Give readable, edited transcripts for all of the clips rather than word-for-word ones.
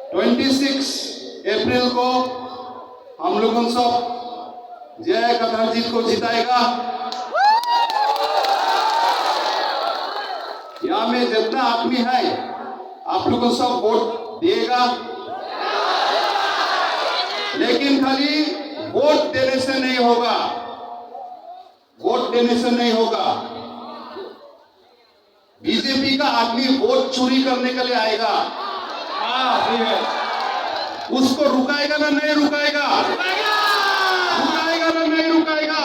26 अप्रैल को हम लोगों सब जय कथर जी को जिताएगा। यहाँ में जितना आदमी है आप लोगों सब वोट देगा, लेकिन खाली वोट देने से नहीं होगा, वोट देने से नहीं होगा। बीजेपी का आदमी वोट चोरी करने के लिए आएगा, उसको रुकाएगा ना नहीं रुकाएगा? रुकाएगा ना नहीं रुकाएगा?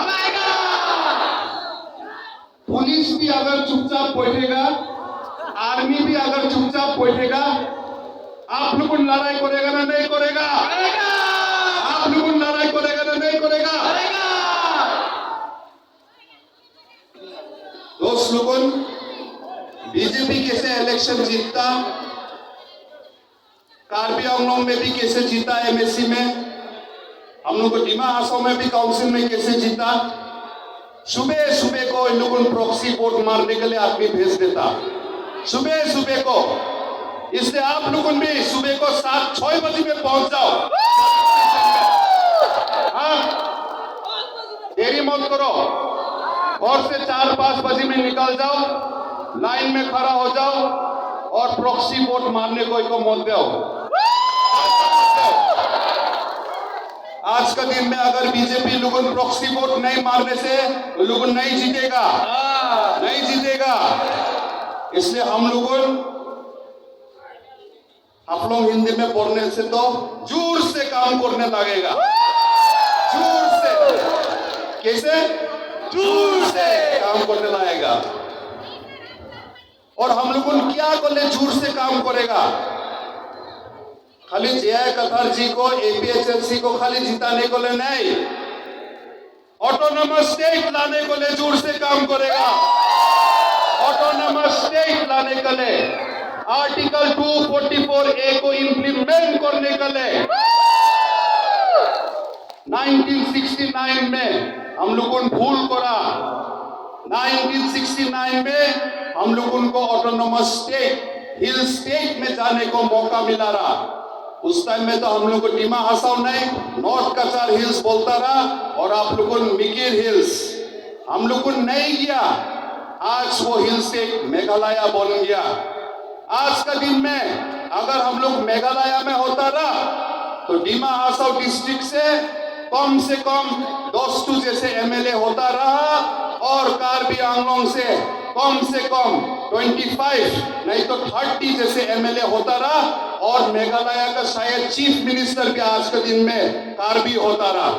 पुलिस भी अगर चुपचाप बैठेगा, आर्मी भी अगर चुपचाप बैठेगा, आप लोग लड़ाई करेगा ना नहीं करेगा? आप लोग लड़ाई करेगा ना नहीं करेगा? दोस्त लोगों, बीजेपी कैसे इलेक्शन जीतता, कार्बी आंगलोंग में भी कैसे जीता, एमएससी में, हम लोग को डिमा हासाओ में भी काउंसिल में कैसे जीता। सुबह सुबह को इन लोगों प्रॉक्सी वोट मारने के लिए आदमी भेज देता, सुबह सुबह को। इसलिए आप लोगों भी सुबह को 7-6 बजे में पहुंच जाओ। हाँ, देरी मत करो, घर से 4-5 बजे में निकल जाओ, लाइन में खड़ा हो जाओ और प्रॉक्सी वोट मारने को मत दो। आज का दिन में अगर बीजेपी लोगों प्रॉक्सी वोट नहीं मारने से लोगों नहीं जीतेगा, नहीं जीतेगा। इसलिए हम लोगों, आप लोग हिंदी में बोलने से तो जोर से काम करने लगेगा, जोर से। कैसे? जोर से काम करने लगेगा। और हम लोगों क्या बोले जोर से काम करेगा? खाली जय कथर जी को, एपीएचएलसी को खाली जिताने को ले नहीं, ऑटोनोमस स्टेट लाने को ले जोर से काम करेगा। ऑटोनोमस स्टेट लाने के लिए, आर्टिकल 244A को इंप्लीमेंट करने के लिए 1969 में हम लोगों ने भूल करा। 1969 में हम लोगों को ऑटोनोमस स्टेट, हिल स्टेट में जाने को मौका मिला रहा। उस टाइम में तो हम लोग को डिमा हासाओ नहीं, नॉर्थ कचार हिल्स बोलता रहा, और आप लोगों ने मिकिर हिल्स, हम लोग को नहीं गया। आज वो हिल स्टेट मेघालय बन गया। आज का दिन में अगर हम लोग मेघालय में होता रहा तो डिमा हासाओ डिस्ट्रिक्ट से कम 10 जैसे एमएलए होता रहा, और कार्बी आंगलोंग से कम 25 नहीं तो 30 जैसे एमएलए होता रहा, और मेघालय का शायद चीफ मिनिस्टर भी आज के दिन में कार्बी होता रहा।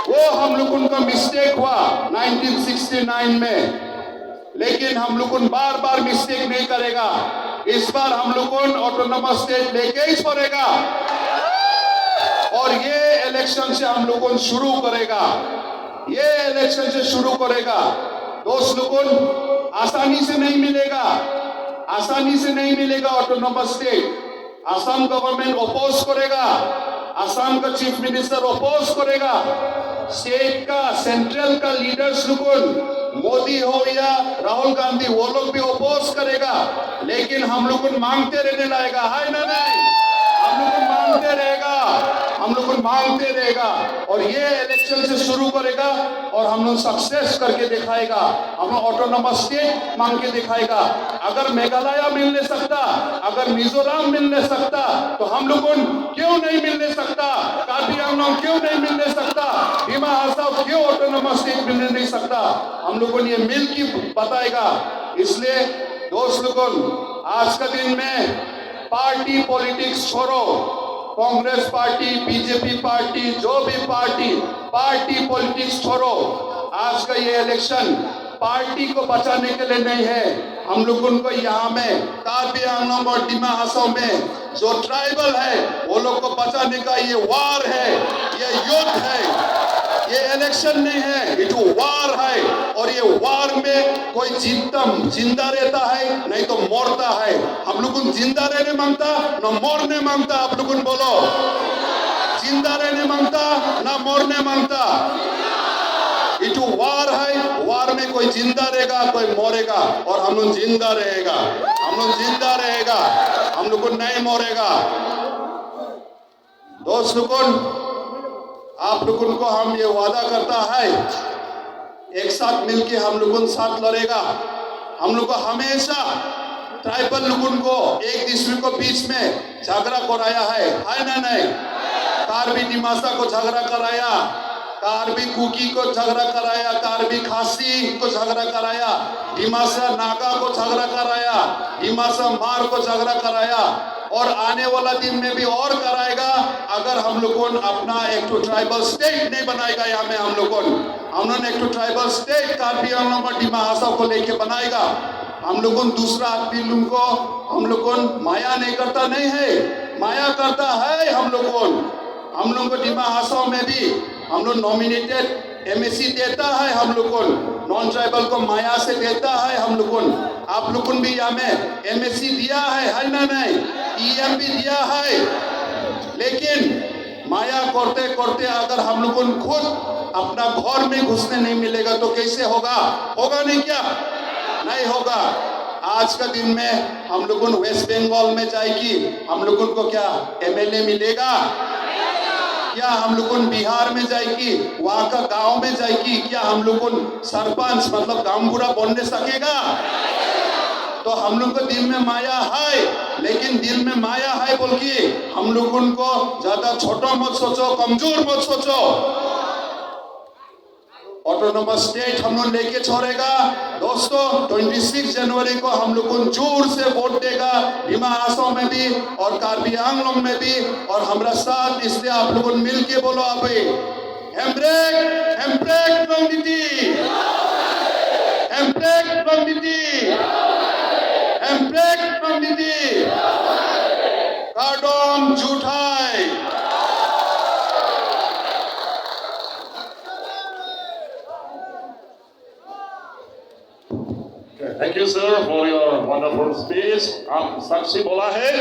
वो हम लोगों का मिस्टेक हुआ 1969 में, लेकिन हम लोग बार बार मिस्टेक नहीं करेगा। इस बार हम लोग ऑटोनोमस स्टेट लेके ही छोड़ेगा, और ये इलेक्शन से हम लोगों शुरू करेगा, ये इलेक्शन से शुरू करेगा। दोस्त लोगों, आसानी से नहीं मिलेगा, आसानी से नहीं मिलेगा autonomous state. Assam government oppose करेगा, असम का चीफ मिनिस्टर अपोज करेगा, स्टेट का, सेंट्रल का लीडर्स लोगों, मोदी हो या राहुल गांधी, वो लोग भी अपोज करेगा। लेकिन हम लोग मांगते रहने लगेगा, है ना नहीं? हम लोग मांगते रहेगा, हम लोग मांगते रहेगा, और ये इलेक्शन से शुरू करेगा, और हम लोग सक्सेस करके दिखाएगा। हम लोग ऑटोनोमस स्टेट मांग के दिखाएगा। अगर मेघालय मिल नहीं सकता, अगर मिजोरम मिल नहीं सकता, तो हम लोग क्यों नहीं मिल नहीं सकता? कार्बी आंगलोंग क्यों नहीं मिल नहीं सकता? डिमा हासाओ क्यों ऑटोनोमस स्टेट मिल नहीं सकता? हम लोगों ने ये मिल के बताएगा। इसलिए दोस्त लोगों, आज का दिन में पार्टी पॉलिटिक्स छोड़ो, कांग्रेस पार्टी, बीजेपी पार्टी, जो भी पार्टी पॉलिटिक्स छोड़ो। आज का ये इलेक्शन पार्टी को बचाने के लिए नहीं है। हम लोगों को यहाँ में कार्बी आंगलोंग और डिमा हासाओ में जो ट्राइबल है वो लोग को बचाने का ये वार है, ये युद्ध है, ये इलेक्शन नहीं है, ये जो वार है। और ये वार में कोई जिंदा रहता है नहीं तो मरता है। हम लोग जिंदा रहने मांगता ना मरने मांगता। आप लोग बोलो, जिंदा रहने मांगता ना मरने मांगता। ये जो वार है, वार में कोई जिंदा रहेगा, कोई मरेगा, और हम लोग जिंदा रहेगा, हम लोग जिंदा रहेगा, हम लोग को नहीं मरेगा। दोस्त लोगों, आप लोगों को हम ये वादा करता है, एक साथ मिलके हम लोगों साथ लड़ेगा। हम लोग को हमेशा ट्राइबल लोगों को एक दूसरे को बीच में झगड़ा कराया है ना नहीं? कार्बी डिमासा को झगड़ा कराया, कार्बी कुकी को झगड़ा कराया, कार्बी खासी को झगड़ा कराया, डिमासा नागा को झगड़ा कराया, डिमासा मार को झगड़ा कराया, और आने वाला दिन में भी और कराएगा अगर हम लोगों अपना एक तो ट्राइबल स्टेट नहीं बनाएगा। यहाँ में हम लोगों एक तो ट्राइबल स्टेट कार्बी आंगलॉन्ग और डिमा हासाओ को लेके बनाएगा। हम लोगों दूसरा आदमी लोगों को हम लोगों माया नहीं करता नहीं है, माया करता है। हम लोगों को डिमा हासाओ में भी हम लोग नॉमिनेटेड एमएससी देता है, हम लोगों नॉन ट्राइबल को माया से देता है। हम लोगों आप लोगों भी यहाँ में एमएससी दिया है ना नहीं? ईएम भी दिया है, लेकिन माया करते करते अगर हम लोगों खुद अपना घर में घुसने नहीं मिलेगा तो कैसे होगा? होगा नहीं क्या? नहीं होगा। आज का दिन में हम लोगों वेस्ट बंगाल में जाएगी, हम लोगों को क्या एमएलए मिलेगा? क्या हम लोगों बिहार में जाएगी, वहां का गांव में जाएगी, क्या हम लोगों सरपंच मतलब गांव पूरा बनने सकेगा? तो हम लोग को दिल में माया है, लेकिन दिल में माया है बोल के हम लोगों को ज्यादा छोटा मत सोचो, कमजोर मत सोचो। ऑटोनोमस स्टेट हम लोग लेके छोड़ेगा दोस्तों। 26 जनवरी को हम लोग जोर से वोट देगा, डिमा हासाओ में भी और कार्बी आंगलॉन्ग में भी, और हमारा साथ इसलिए आप लोगों मिल के बोलो अभी हेम्ब्रेक कम्युनिटी, हेम्ब्रेक कम्युनिटी, हेम्ब्रेक कम्युनिटी, काडोम झूठाई। Thank you, sir, for your wonderful speech. आप साक्षी बोला है।